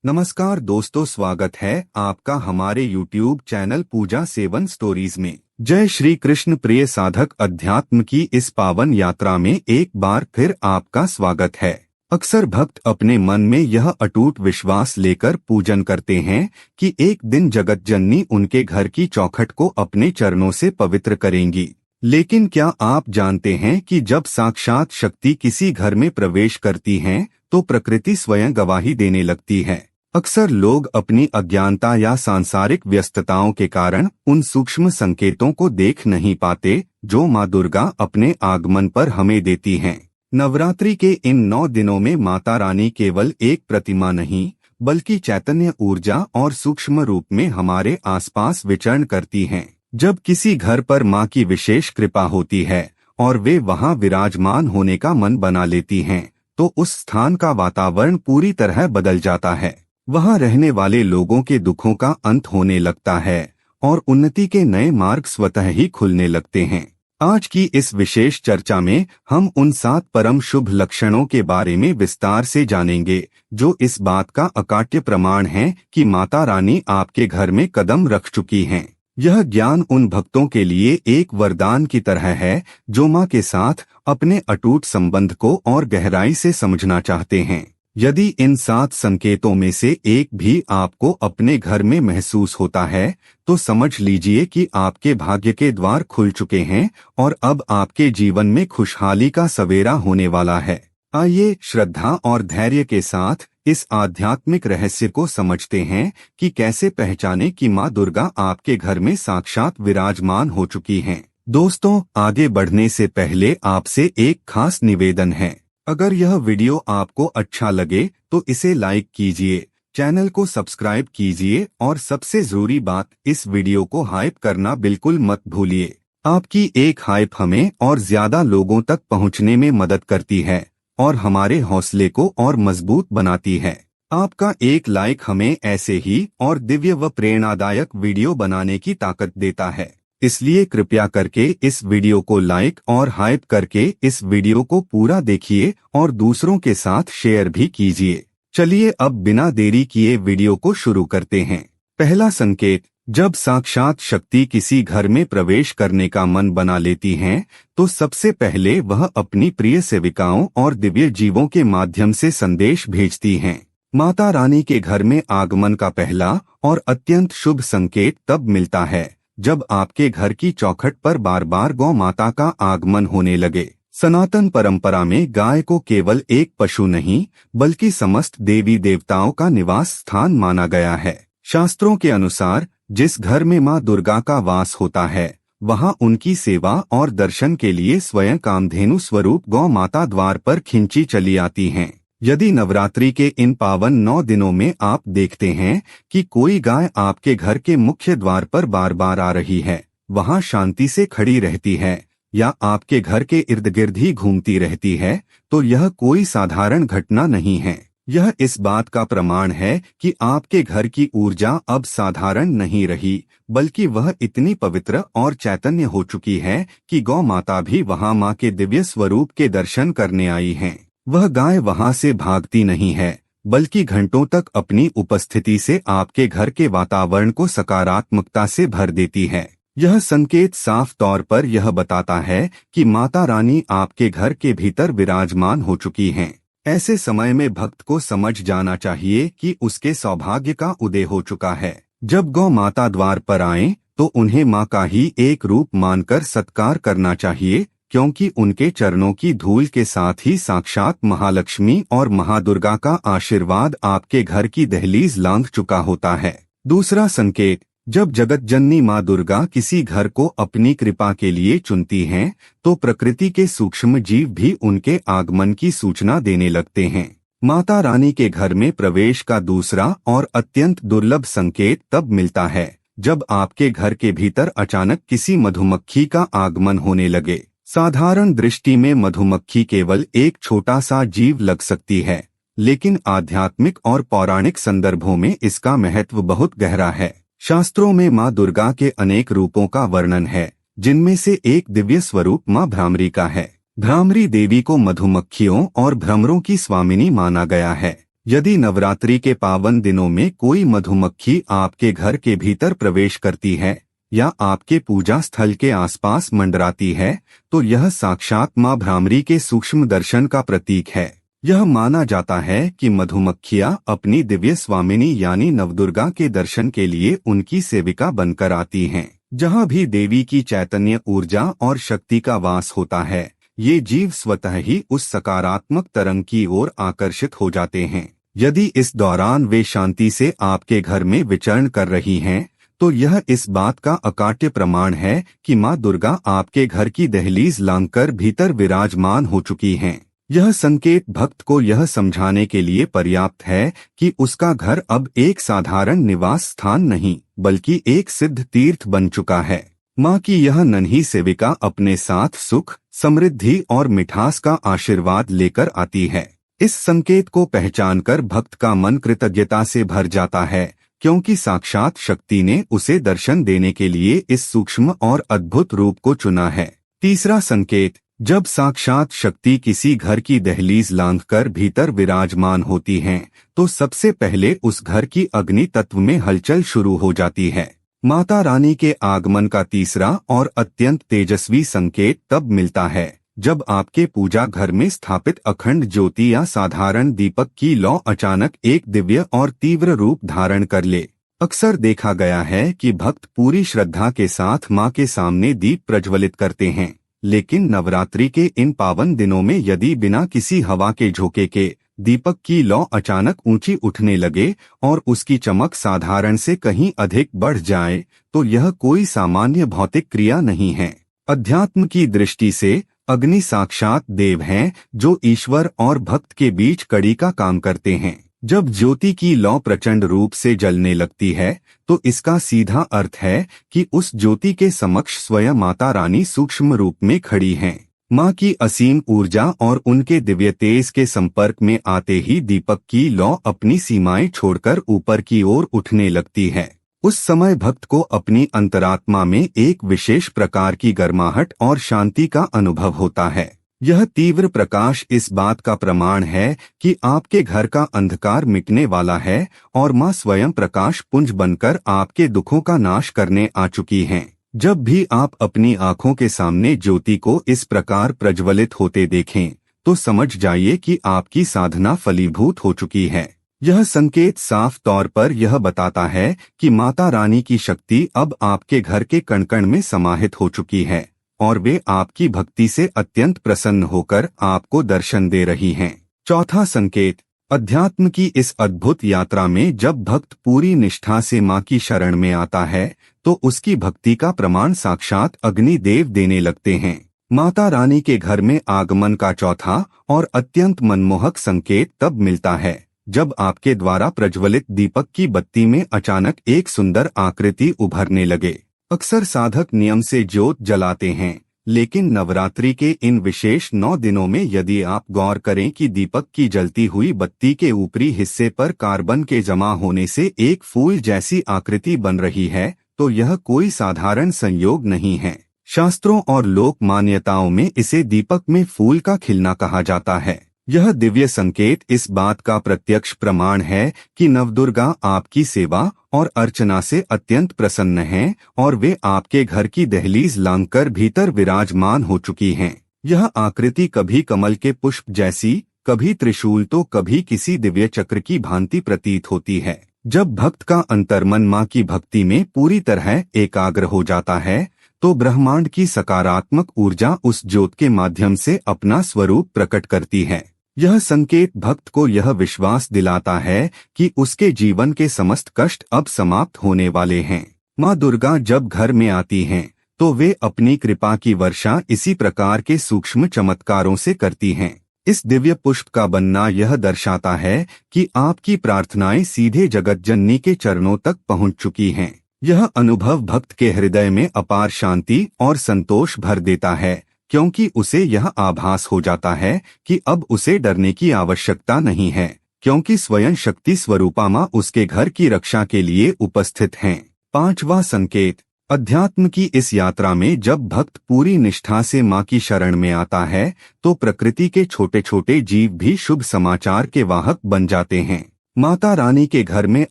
नमस्कार दोस्तों, स्वागत है आपका हमारे YouTube चैनल पूजा 7 स्टोरीज में। जय श्री कृष्ण। प्रिय साधक, अध्यात्म की इस पावन यात्रा में एक बार फिर आपका स्वागत है। अक्सर भक्त अपने मन में यह अटूट विश्वास लेकर पूजन करते हैं कि एक दिन जगत जननी उनके घर की चौखट को अपने चरणों से पवित्र करेंगी। लेकिन क्या आप जानते हैं कि जब साक्षात शक्ति किसी घर में प्रवेश करती हैं, तो प्रकृति स्वयं गवाही देने लगती है। अक्सर लोग अपनी अज्ञानता या सांसारिक व्यस्तताओं के कारण उन सूक्ष्म संकेतों को देख नहीं पाते जो माँ दुर्गा अपने आगमन पर हमें देती हैं। नवरात्रि के इन 9 दिनों में माता रानी केवल एक प्रतिमा नहीं, बल्कि चैतन्य ऊर्जा और सूक्ष्म रूप में हमारे आसपास विचरण करती हैं। जब किसी घर पर माँ की विशेष कृपा होती है और वे वहाँ विराजमान होने का मन बना लेती हैं, तो उस स्थान का वातावरण पूरी तरह बदल जाता है। वहाँ रहने वाले लोगों के दुखों का अंत होने लगता है और उन्नति के नए मार्ग स्वतः ही खुलने लगते हैं। आज की इस विशेष चर्चा में हम उन 7 परम शुभ लक्षणों के बारे में विस्तार से जानेंगे, जो इस बात का अकाट्य प्रमाण है कि माता रानी आपके घर में कदम रख चुकी हैं। यह ज्ञान उन भक्तों के लिए एक वरदान की तरह है जो माँ के साथ अपने अटूट संबंध को और गहराई से समझना चाहते हैं। यदि इन 7 संकेतों में से एक भी आपको अपने घर में महसूस होता है, तो समझ लीजिए कि आपके भाग्य के द्वार खुल चुके हैं और अब आपके जीवन में खुशहाली का सवेरा होने वाला है। आइए श्रद्धा और धैर्य के साथ इस आध्यात्मिक रहस्य को समझते हैं कि कैसे पहचाने कि माँ दुर्गा आपके घर में साक्षात विराजमान हो चुकी हैं। दोस्तों, आगे बढ़ने से पहले आपसे एक खास निवेदन है। अगर यह वीडियो आपको अच्छा लगे तो इसे लाइक कीजिए, चैनल को सब्सक्राइब कीजिए और सबसे जरूरी बात, इस वीडियो को हाइप करना बिल्कुल मत भूलिए। आपकी एक हाइप हमें और ज्यादा लोगों तक पहुंचने में मदद करती है और हमारे हौसले को और मजबूत बनाती है। आपका एक लाइक हमें ऐसे ही और दिव्य व प्रेरणादायक वीडियो बनाने की ताकत देता है। इसलिए कृपया करके इस वीडियो को लाइक और हाइप करके इस वीडियो को पूरा देखिए और दूसरों के साथ शेयर भी कीजिए। चलिए अब बिना देरी किए वीडियो को शुरू करते हैं। पहला संकेत, जब साक्षात शक्ति किसी घर में प्रवेश करने का मन बना लेती हैं, तो सबसे पहले वह अपनी प्रिय सेविकाओं और दिव्य जीवों के माध्यम से संदेश भेजती हैं। माता रानी के घर में आगमन का पहला और अत्यंत शुभ संकेत तब मिलता है जब आपके घर की चौखट पर बार बार गौ माता का आगमन होने लगे। सनातन परंपरा में गाय को केवल एक पशु नहीं, बल्कि समस्त देवी देवताओं का निवास स्थान माना गया है। शास्त्रों के अनुसार जिस घर में माँ दुर्गा का वास होता है, वहाँ उनकी सेवा और दर्शन के लिए स्वयं कामधेनु स्वरूप गौ माता द्वार पर खिंची चली आती हैं। यदि नवरात्रि के इन पावन 9 दिनों में आप देखते हैं कि कोई गाय आपके घर के मुख्य द्वार पर बार बार आ रही है, वहां शांति से खड़ी रहती है या आपके घर के इर्द गिर्द ही घूमती रहती है, तो यह कोई साधारण घटना नहीं है। यह इस बात का प्रमाण है कि आपके घर की ऊर्जा अब साधारण नहीं रही, बल्कि वह इतनी पवित्र और चैतन्य हो चुकी है कि गौ माता भी वहां माँ के दिव्य स्वरूप के दर्शन करने आई हैं। वह गाय वहां से भागती नहीं है, बल्कि घंटों तक अपनी उपस्थिति से आपके घर के वातावरण को सकारात्मकता से भर देती है। यह संकेत साफ तौर पर यह बताता है कि माता रानी आपके घर के भीतर विराजमान हो चुकी हैं। ऐसे समय में भक्त को समझ जाना चाहिए कि उसके सौभाग्य का उदय हो चुका है। जब गौ माता द्वार पर आएं, तो उन्हें माँ का ही एक रूप मानकर सत्कार करना चाहिए, क्योंकि उनके चरणों की धूल के साथ ही साक्षात महालक्ष्मी और महादुर्गा का आशीर्वाद आपके घर की दहलीज लांघ चुका होता है। दूसरा संकेत, जब जगत जननी माँ दुर्गा किसी घर को अपनी कृपा के लिए चुनती हैं, तो प्रकृति के सूक्ष्म जीव भी उनके आगमन की सूचना देने लगते हैं। माता रानी के घर में प्रवेश का दूसरा और अत्यंत दुर्लभ संकेत तब मिलता है जब आपके घर के भीतर अचानक किसी मधुमक्खी का आगमन होने लगे। साधारण दृष्टि में मधुमक्खी केवल एक छोटा सा जीव लग सकती है, लेकिन आध्यात्मिक और पौराणिक संदर्भों में इसका महत्व बहुत गहरा है। शास्त्रों में माँ दुर्गा के अनेक रूपों का वर्णन है, जिनमें से एक दिव्य स्वरूप माँ भ्रामरी का है। भ्रामरी देवी को मधुमक्खियों और भ्रमरों की स्वामिनी माना गया है। यदि नवरात्रि के पावन दिनों में कोई मधुमक्खी आपके घर के भीतर प्रवेश करती है या आपके पूजा स्थल के आसपास मंडराती है, तो यह साक्षात मां भ्रामरी के सूक्ष्म दर्शन का प्रतीक है। यह माना जाता है कि मधुमक्खियां अपनी दिव्य स्वामिनी यानी नवदुर्गा के दर्शन के लिए उनकी सेविका बनकर आती हैं। जहां भी देवी की चैतन्य ऊर्जा और शक्ति का वास होता है, ये जीव स्वतः ही उस सकारात्मक तरंग की ओर आकर्षित हो जाते हैं। यदि इस दौरान वे शांति से आपके घर में विचरण कर रही हैं, तो यह इस बात का अकाट्य प्रमाण है कि मां दुर्गा आपके घर की दहलीज लांघकर भीतर विराजमान हो चुकी हैं। यह संकेत भक्त को यह समझाने के लिए पर्याप्त है कि उसका घर अब एक साधारण निवास स्थान नहीं, बल्कि एक सिद्ध तीर्थ बन चुका है। मां की यह नन्ही सेविका अपने साथ सुख, समृद्धि और मिठास का आशीर्वाद लेकर आती है। इस संकेत को पहचानकर भक्त का मन कृतज्ञता से भर जाता है, क्योंकि साक्षात शक्ति ने उसे दर्शन देने के लिए इस सूक्ष्म और अद्भुत रूप को चुना है। तीसरा संकेत, जब साक्षात शक्ति किसी घर की दहलीज लांघकर भीतर विराजमान होती हैं, तो सबसे पहले उस घर की अग्नि तत्व में हलचल शुरू हो जाती है। माता रानी के आगमन का तीसरा और अत्यंत तेजस्वी संकेत तब मिलता है जब आपके पूजा घर में स्थापित अखंड ज्योति या साधारण दीपक की लौ अचानक एक दिव्य और तीव्र रूप धारण कर ले। अक्सर देखा गया है कि भक्त पूरी श्रद्धा के साथ मां के सामने दीप प्रज्वलित करते हैं, लेकिन नवरात्रि के इन पावन दिनों में यदि बिना किसी हवा के झोंके के दीपक की लौ अचानक ऊंची उठने लगे और उसकी चमक साधारण से कहीं अधिक बढ़ जाए, तो यह कोई सामान्य भौतिक क्रिया नहीं है। अध्यात्म की दृष्टि से अग्नि साक्षात देव हैं, जो ईश्वर और भक्त के बीच कड़ी का काम करते हैं। जब ज्योति की लौ प्रचंड रूप से जलने लगती है, तो इसका सीधा अर्थ है कि उस ज्योति के समक्ष स्वयं माता रानी सूक्ष्म रूप में खड़ी हैं। मां की असीम ऊर्जा और उनके दिव्य तेज के संपर्क में आते ही दीपक की लौ अपनी सीमाएं छोड़कर ऊपर की ओर उठने लगती है। उस समय भक्त को अपनी अंतरात्मा में एक विशेष प्रकार की गर्माहट और शांति का अनुभव होता है। यह तीव्र प्रकाश इस बात का प्रमाण है कि आपके घर का अंधकार मिटने वाला है और मां स्वयं प्रकाश पुंज बनकर आपके दुखों का नाश करने आ चुकी हैं। जब भी आप अपनी आंखों के सामने ज्योति को इस प्रकार प्रज्वलित होते देखें, तो समझ जाइए कि आपकी साधना फलीभूत हो चुकी है। यह संकेत साफ तौर पर यह बताता है कि माता रानी की शक्ति अब आपके घर के कण-कण में समाहित हो चुकी है और वे आपकी भक्ति से अत्यंत प्रसन्न होकर आपको दर्शन दे रही हैं। चौथा संकेत, अध्यात्म की इस अद्भुत यात्रा में जब भक्त पूरी निष्ठा से मां की शरण में आता है, तो उसकी भक्ति का प्रमाण साक्षात अग्नि देव देने लगते हैं। माता रानी के घर में आगमन का चौथा और अत्यंत मनमोहक संकेत तब मिलता है जब आपके द्वारा प्रज्वलित दीपक की बत्ती में अचानक एक सुंदर आकृति उभरने लगे। अक्सर साधक नियम से ज्योत जलाते हैं, लेकिन नवरात्रि के इन विशेष 9 दिनों में यदि आप गौर करें कि दीपक की जलती हुई बत्ती के ऊपरी हिस्से पर कार्बन के जमा होने से एक फूल जैसी आकृति बन रही है, तो यह कोई साधारण संयोग नहीं है। शास्त्रों और लोक मान्यताओं में इसे दीपक में फूल का खिलना कहा जाता है। यह दिव्य संकेत इस बात का प्रत्यक्ष प्रमाण है कि नवदुर्गा आपकी सेवा और अर्चना से अत्यंत प्रसन्न हैं और वे आपके घर की दहलीज लांघकर भीतर विराजमान हो चुकी हैं। यह आकृति कभी कमल के पुष्प जैसी, कभी त्रिशूल तो कभी किसी दिव्य चक्र की भांति प्रतीत होती है। जब भक्त का अंतर्मन मां की भक्ति में पूरी तरह एकाग्र हो जाता है, तो ब्रह्मांड की सकारात्मक ऊर्जा उस ज्योत के माध्यम से अपना स्वरूप प्रकट करती है। यह संकेत भक्त को यह विश्वास दिलाता है कि उसके जीवन के समस्त कष्ट अब समाप्त होने वाले हैं। मां दुर्गा जब घर में आती हैं, तो वे अपनी कृपा की वर्षा इसी प्रकार के सूक्ष्म चमत्कारों से करती हैं। इस दिव्य पुष्प का बनना यह दर्शाता है कि आपकी प्रार्थनाएं सीधे जगत जननी के चरणों तक पहुंच चुकी हैं। यह अनुभव भक्त के हृदय में अपार शांति और संतोष भर देता है, क्योंकि उसे यह आभास हो जाता है कि अब उसे डरने की आवश्यकता नहीं है, क्योंकि स्वयं शक्ति स्वरूपा मां उसके घर की रक्षा के लिए उपस्थित हैं। 5वां संकेत, अध्यात्म की इस यात्रा में जब भक्त पूरी निष्ठा से मां की शरण में आता है तो प्रकृति के छोटे छोटे जीव भी शुभ समाचार के वाहक बन जाते हैं। माता रानी के घर में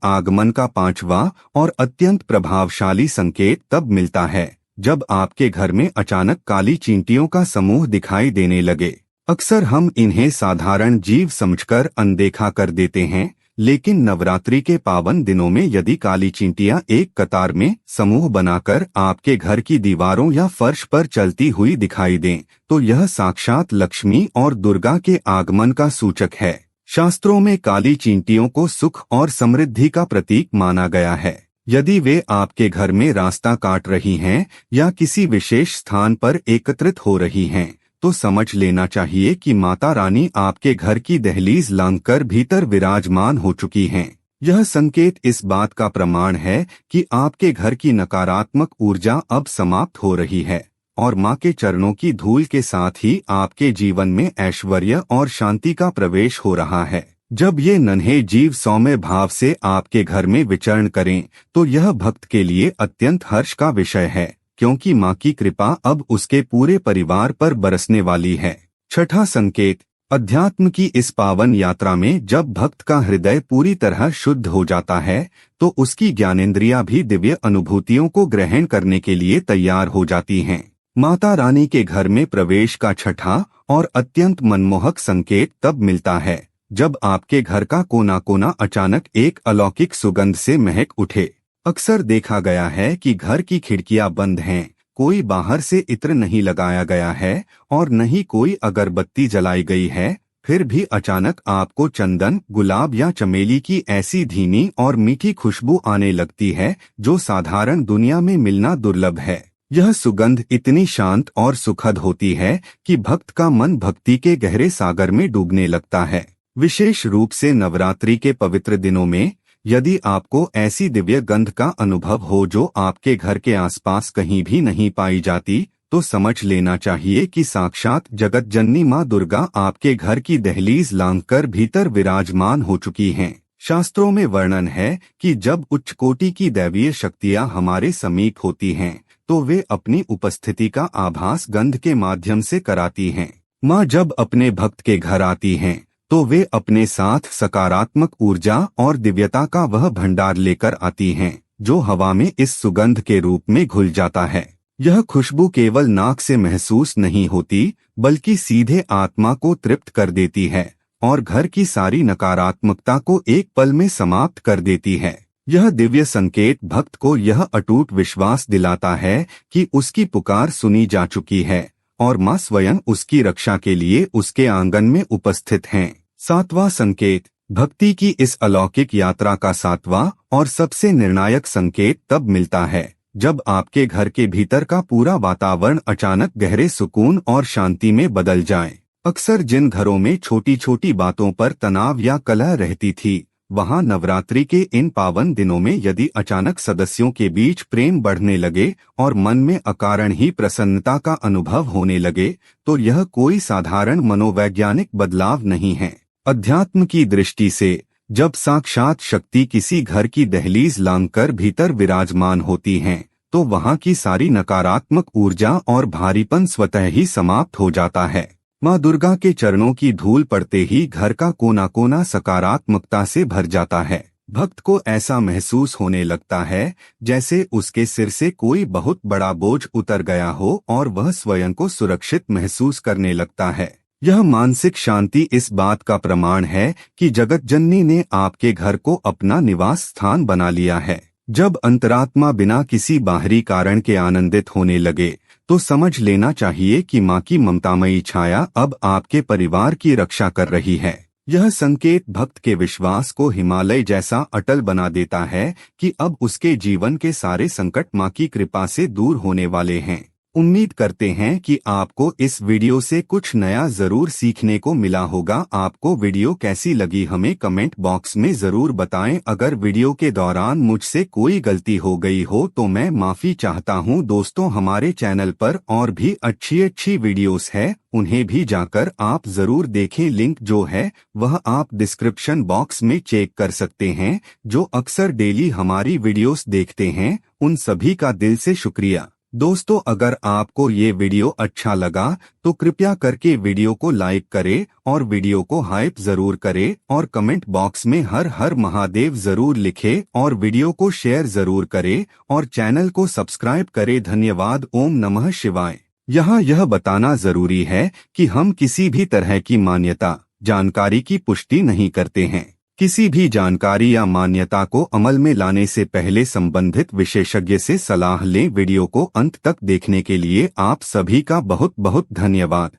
आगमन का पांचवा और अत्यंत प्रभावशाली संकेत तब मिलता है जब आपके घर में अचानक काली चींटियों का समूह दिखाई देने लगे। अक्सर हम इन्हें साधारण जीव समझकर अनदेखा कर देते हैं, लेकिन नवरात्रि के पावन दिनों में यदि काली चींटियां एक कतार में समूह बनाकर आपके घर की दीवारों या फर्श पर चलती हुई दिखाई दें तो यह साक्षात लक्ष्मी और दुर्गा के आगमन का सूचक है। शास्त्रों में काली चींटियों को सुख और समृद्धि का प्रतीक माना गया है। यदि वे आपके घर में रास्ता काट रही हैं या किसी विशेष स्थान पर एकत्रित हो रही हैं तो समझ लेना चाहिए कि माता रानी आपके घर की दहलीज लांघकर भीतर विराजमान हो चुकी हैं। यह संकेत इस बात का प्रमाण है कि आपके घर की नकारात्मक ऊर्जा अब समाप्त हो रही है और मां के चरणों की धूल के साथ ही आपके जीवन में ऐश्वर्य और शांति का प्रवेश हो रहा है। जब ये नन्हे जीव सौम्य भाव से आपके घर में विचरण करें तो यह भक्त के लिए अत्यंत हर्ष का विषय है, क्योंकि मां की कृपा अब उसके पूरे परिवार पर बरसने वाली है। छठा संकेत, अध्यात्म की इस पावन यात्रा में जब भक्त का हृदय पूरी तरह शुद्ध हो जाता है तो उसकी ज्ञानेंद्रियां भी दिव्य अनुभूतियों को ग्रहण करने के लिए तैयार हो जाती हैं। माता रानी के घर में प्रवेश का छठा और अत्यंत मनमोहक संकेत तब मिलता है जब आपके घर का कोना कोना अचानक एक अलौकिक सुगंध से महक उठे। अक्सर देखा गया है कि घर की खिड़कियां बंद हैं, कोई बाहर से इत्र नहीं लगाया गया है और न ही कोई अगरबत्ती जलाई गई है, फिर भी अचानक आपको चंदन, गुलाब या चमेली की ऐसी धीमी और मीठी खुशबू आने लगती है जो साधारण दुनिया में मिलना दुर्लभ है। यह सुगंध इतनी शांत और सुखद होती है कि भक्त का मन भक्ति के गहरे सागर में डूबने लगता है। विशेष रूप से नवरात्रि के पवित्र दिनों में यदि आपको ऐसी दिव्य गंध का अनुभव हो जो आपके घर के आसपास कहीं भी नहीं पाई जाती तो समझ लेना चाहिए कि साक्षात जगत जननी मां दुर्गा आपके घर की दहलीज लांघकर भीतर विराजमान हो चुकी हैं। शास्त्रों में वर्णन है कि जब उच्च कोटि की दैवीय शक्तियां हमारे समीप होती हैं तो वे अपनी उपस्थिति का आभास गंध के माध्यम से कराती हैं। मां जब अपने भक्त के घर आती हैं तो वे अपने साथ सकारात्मक ऊर्जा और दिव्यता का वह भंडार लेकर आती हैं जो हवा में इस सुगंध के रूप में घुल जाता है। यह खुशबू केवल नाक से महसूस नहीं होती बल्कि सीधे आत्मा को तृप्त कर देती है और घर की सारी नकारात्मकता को एक पल में समाप्त कर देती है। यह दिव्य संकेत भक्त को यह अटूट विश्वास दिलाता है कि उसकी पुकार सुनी जा चुकी है और मां स्वयं उसकी रक्षा के लिए उसके आंगन में उपस्थित हैं। सातवां संकेत, भक्ति की इस अलौकिक यात्रा का सातवां और सबसे निर्णायक संकेत तब मिलता है जब आपके घर के भीतर का पूरा वातावरण अचानक गहरे सुकून और शांति में बदल जाए। अक्सर जिन घरों में छोटी छोटी बातों पर तनाव या कलह रहती थी, वहां नवरात्रि के इन पावन दिनों में यदि अचानक सदस्यों के बीच प्रेम बढ़ने लगे और मन में अकारण ही प्रसन्नता का अनुभव होने लगे तो यह कोई साधारण मनोवैज्ञानिक बदलाव नहीं है। अध्यात्म की दृष्टि से जब साक्षात शक्ति किसी घर की दहलीज लांघकर भीतर विराजमान होती हैं तो वहां की सारी नकारात्मक ऊर्जा और भारीपन स्वतः ही समाप्त हो जाता है। मां दुर्गा के चरणों की धूल पड़ते ही घर का कोना कोना सकारात्मकता से भर जाता है। भक्त को ऐसा महसूस होने लगता है जैसे उसके सिर से कोई बहुत बड़ा बोझ उतर गया हो और वह स्वयं को सुरक्षित महसूस करने लगता है। यह मानसिक शांति इस बात का प्रमाण है कि जगत जननी ने आपके घर को अपना निवास स्थान बना लिया है। जब अंतरात्मा बिना किसी बाहरी कारण के आनंदित होने लगे तो समझ लेना चाहिए कि मां की ममतामयी छाया अब आपके परिवार की रक्षा कर रही है। यह संकेत भक्त के विश्वास को हिमालय जैसा अटल बना देता है कि अब उसके जीवन के सारे संकट मां की कृपा से दूर होने वाले हैं। उम्मीद करते हैं कि आपको इस वीडियो से कुछ नया जरूर सीखने को मिला होगा। आपको वीडियो कैसी लगी हमें कमेंट बॉक्स में जरूर बताएं। अगर वीडियो के दौरान मुझसे कोई गलती हो गई हो तो मैं माफी चाहता हूं। दोस्तों, हमारे चैनल पर और भी अच्छी वीडियोस है, उन्हें भी जाकर आप जरूर देखें। लिंक जो है वह आप डिस्क्रिप्शन बॉक्स में चेक कर सकते हैं। जो अक्सर डेली हमारी वीडियोस देखते हैं उन सभी का दिल से शुक्रिया। दोस्तों, अगर आपको ये वीडियो अच्छा लगा तो कृपया करके वीडियो को लाइक करें और वीडियो को हाइप जरूर करें और कमेंट बॉक्स में हर हर महादेव जरूर लिखें और वीडियो को शेयर जरूर करें और चैनल को सब्सक्राइब करें। धन्यवाद। ओम नमः शिवाय। यहाँ यह बताना जरूरी है कि हम किसी भी तरह की मान्यता जानकारी की पुष्टि नहीं करते हैं। किसी भी जानकारी या मान्यता को अमल में लाने से पहले संबंधित विशेषज्ञ से सलाह लें। वीडियो को अंत तक देखने के लिए आप सभी का बहुत बहुत धन्यवाद।